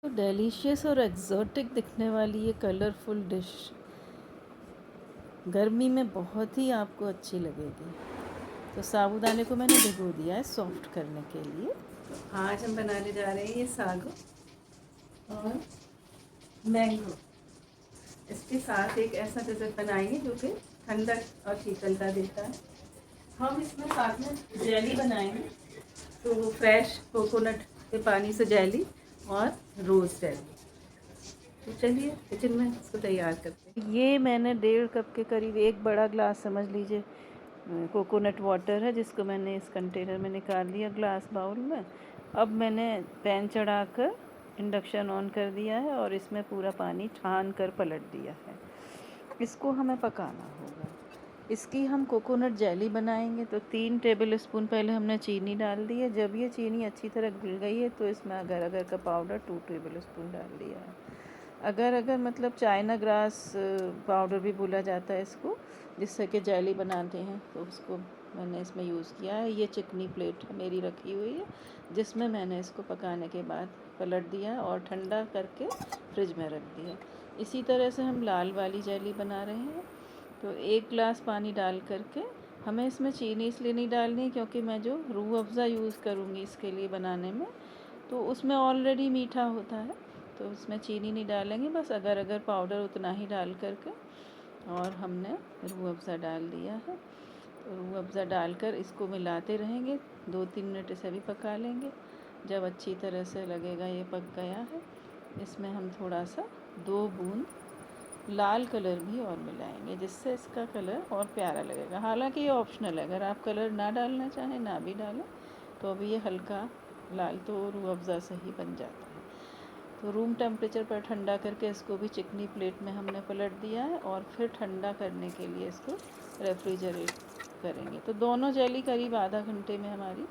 तो डेलीशियस और एक्सोटिक दिखने वाली ये कलरफुल डिश गर्मी में बहुत ही आपको अच्छी लगेगी। तो साबूदाने को मैंने भिगो दिया है सॉफ्ट करने के लिए। तो आज हम बनाने जा रहे हैं ये साग और मैंगो। इसके साथ एक ऐसा डेजर्ट बनाएंगे जो कि ठंडक और शीतलता देता है। हम इसमें साथ में जेली बनाएंगे, तो वो फ्रेश कोकोनट के पानी से जेली और रोज़ जेली। तो चलिए किचन में इसको तैयार करते हैं। ये मैंने 1.5 कप के करीब एक बड़ा ग्लास समझ लीजिए कोकोनट वाटर है, जिसको मैंने इस कंटेनर में निकाल लिया ग्लास बाउल में। अब मैंने पैन चढ़ाकर इंडक्शन ऑन कर दिया है और इसमें पूरा पानी छान कर पलट दिया है। इसको हमें पकाना होगा। इसकी हम कोकोनट जेली बनाएंगे, तो 3 टेबल स्पून पहले हमने चीनी डाल दी है। जब ये चीनी अच्छी तरह घुल गई है तो इसमें अगर अगर का पाउडर 2 टेबल स्पून डाल दिया है। अगर अगर मतलब चाइना ग्रास पाउडर भी बोला जाता है इसको, जिससे कि जेली बनाते हैं, तो उसको मैंने इसमें यूज़ किया है। ये चिकनी प्लेट मेरी रखी हुई है, जिसमें मैंने इसको पकाने के बाद पलट दिया और ठंडा करके फ्रिज में रख दिया। इसी तरह से हम लाल वाली जेली बना रहे हैं। तो 1 ग्लास पानी डाल करके, हमें इसमें चीनी इसलिए नहीं डालनी क्योंकि मैं जो रूह अफ़ज़ा यूज़ करूँगी इसके लिए बनाने में, तो उसमें ऑलरेडी मीठा होता है, तो उसमें चीनी नहीं डालेंगे। बस अगर अगर पाउडर उतना ही डाल करके और हमने रूह अफ़ज़ा डाल दिया है। तो रूह अफ़ज़ा डालकर इसको मिलाते रहेंगे, 2-3 मिनट इसे भी पका लेंगे। जब अच्छी तरह से लगेगा ये पक गया है, इसमें हम थोड़ा सा 2 बूंद लाल कलर भी और मिलाएंगे, जिससे इसका कलर और प्यारा लगेगा। हालांकि ये ऑप्शनल है, अगर आप कलर ना डालना चाहें ना भी डालें, तो अभी ये हल्का लाल तो रूह अफ़ज़ा से ही बन जाता है। तो रूम टेम्परेचर पर ठंडा करके इसको भी चिकनी प्लेट में हमने पलट दिया है और फिर ठंडा करने के लिए इसको रेफ्रिजरेट करेंगे। तो दोनों जेली करीब आधा घंटे में हमारी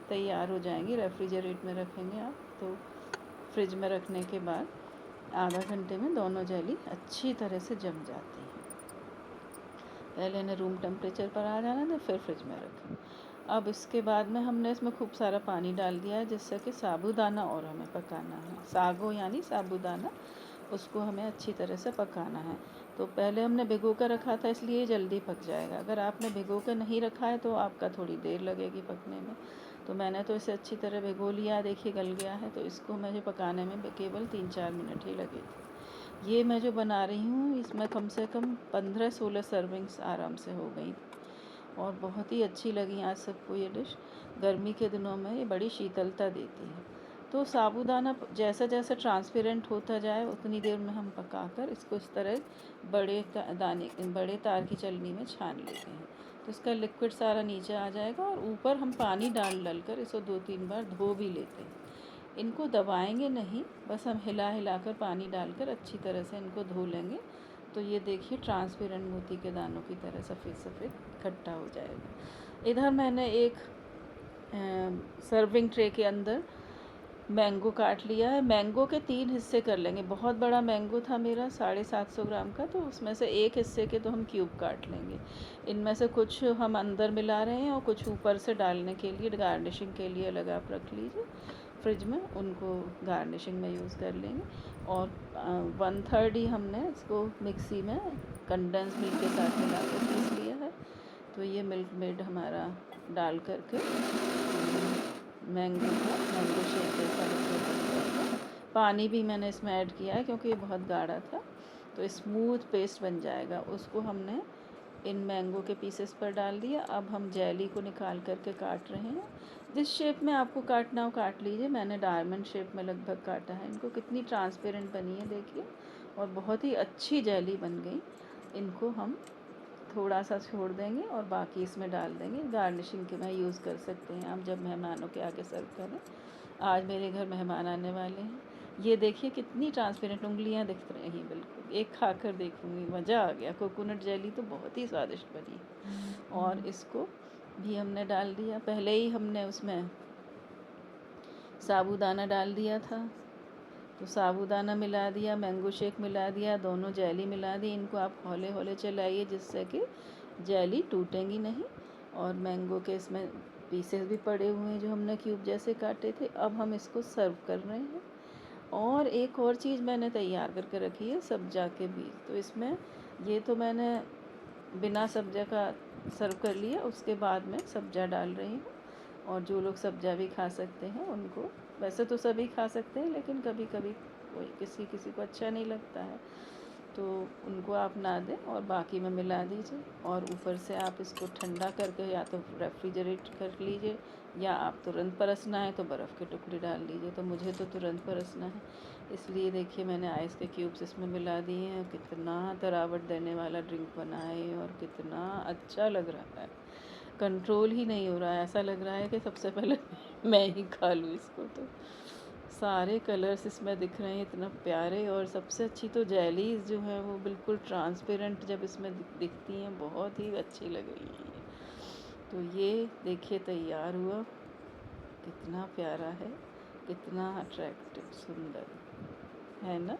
तैयार हो जाएंगी। रेफ्रिजरेट में रखेंगे आप, तो फ्रिज में रखने के बाद आधा घंटे में दोनों जेली अच्छी तरह से जम जाती है। पहले इन्हें रूम टेम्परेचर पर आ जाना था, फिर फ्रिज में रखें। अब इसके बाद में हमने इसमें खूब सारा पानी डाल दिया है, जिससे कि साबूदाना और हमें पकाना है। सागो यानी साबूदाना, उसको हमें अच्छी तरह से पकाना है। तो पहले हमने भिगो कर रखा था, इसलिए जल्दी पक जाएगा। अगर आपने भिगो कर नहीं रखा है तो आपका थोड़ी देर लगेगी पकने में। तो मैंने तो इसे अच्छी तरह भिगो लिया, देखिए गल गया है। तो इसको मुझे पकाने में केवल 3-4 मिनट ही लगे थे। ये मैं जो बना रही हूँ, इसमें कम से कम 15-16 सर्विंग्स आराम से हो गई और बहुत ही अच्छी लगी आज सबको ये डिश। गर्मी के दिनों में ये बड़ी शीतलता देती है। तो साबूदाना जैसे जैसे ट्रांसपेरेंट होता जाए, उतनी देर में हम पकाकर इसको इस तरह बड़े तार की चलनी में छान लेते हैं। तो इसका लिक्विड सारा नीचे आ जाएगा और ऊपर हम पानी डाल डाल कर इसको 2-3 बार धो भी लेते हैं। इनको दबाएंगे नहीं, बस हम हिला हिला कर पानी डालकर अच्छी तरह से इनको धो लेंगे। तो ये देखिए ट्रांसपेरेंट मोती के दानों की तरह सफ़ेद सफ़ेद इकट्ठा हो जाएगा। इधर मैंने एक सर्विंग ट्रे के अंदर मैंगो काट लिया है। मैंगो के 3 हिस्से कर लेंगे। बहुत बड़ा मैंगो था मेरा 750 ग्राम का, तो उसमें से एक हिस्से के तो हम क्यूब काट लेंगे। इनमें से कुछ हम अंदर मिला रहे हैं और कुछ ऊपर से डालने के लिए, गार्निशिंग के लिए अलग आप रख लीजिए फ्रिज में, उनको गार्निशिंग में यूज़ कर लेंगे। और 1/3 ही हमने इसको मिक्सी में कंडेंस मिल्क के साथ मिला कर पीस लिया है। तो ये मिल्क मेड हमारा डाल करके मैंगो शेक जैसा लिक्विड बन जाएगा। पानी भी मैंने इसमें ऐड किया है क्योंकि ये बहुत गाढ़ा था, तो स्मूथ पेस्ट बन जाएगा। उसको हमने इन मैंगो के पीसेस पर डाल दिया। अब हम जेली को निकाल करके काट रहे हैं। जिस शेप में आपको काटना हो काट लीजिए। मैंने डायमंड शेप में लगभग काटा है इनको। कितनी ट्रांसपेरेंट बनी है देखिए, और बहुत ही अच्छी जेली बन गई। इनको हम थोड़ा सा छोड़ देंगे और बाकी इसमें डाल देंगे। गार्निशिंग के में यूज़ कर सकते हैं आप जब मेहमानों के आगे सर्व करें। आज मेरे घर मेहमान आने वाले हैं। ये देखिए कितनी ट्रांसपेरेंट उंगलियां दिख रही हैं बिल्कुल। एक खाकर देखूँगी, मज़ा आ गया। कोकोनट जेली तो बहुत ही स्वादिष्ट बनी। और इसको भी हमने डाल दिया। पहले ही हमने उसमें साबूदाना डाल दिया था, तो साबूदाना मिला दिया, मैंगो शेक मिला दिया, दोनों जेली मिला दी। इनको आप हौले हौले चलाइए, जिससे कि जेली टूटेंगी नहीं। और मैंगो के इसमें पीसेस भी पड़े हुए हैं जो हमने क्यूब जैसे काटे थे। अब हम इसको सर्व कर रहे हैं और एक और चीज़ मैंने तैयार करके रखी है, सब्जा के बीज। तो इसमें ये तो मैंने बिना सब्जा का सर्व कर लिया, उसके बाद में सब्जा डाल रही हूँ। और जो लोग सब्जा भी खा सकते हैं उनको, वैसे तो सभी खा सकते हैं लेकिन कभी कभी कोई किसी किसी को अच्छा नहीं लगता है, तो उनको आप ना दें और बाकी में मिला दीजिए। और ऊपर से आप इसको ठंडा करके या तो रेफ्रिजरेट कर लीजिए, या आप तुरंत परसना है तो बर्फ़ के टुकड़े डाल लीजिए। तो मुझे तो तुरंत परसना है, इसलिए देखिए मैंने आइस के क्यूब्स इसमें मिला दिए हैं। कितना तरावट देने वाला ड्रिंक बना है और कितना अच्छा लग रहा है, कंट्रोल ही नहीं हो रहा है। ऐसा लग रहा है कि सबसे पहले मैं ही खा लूँ इसको। तो सारे कलर्स इसमें दिख रहे हैं इतना प्यारे, और सबसे अच्छी तो जेलीज़ जो है वो बिल्कुल ट्रांसपेरेंट जब इसमें दिखती हैं, बहुत ही अच्छी लग रही हैं ये। तो ये देखिए तैयार हुआ, कितना प्यारा है, कितना अट्रैक्टिव, सुंदर है ना।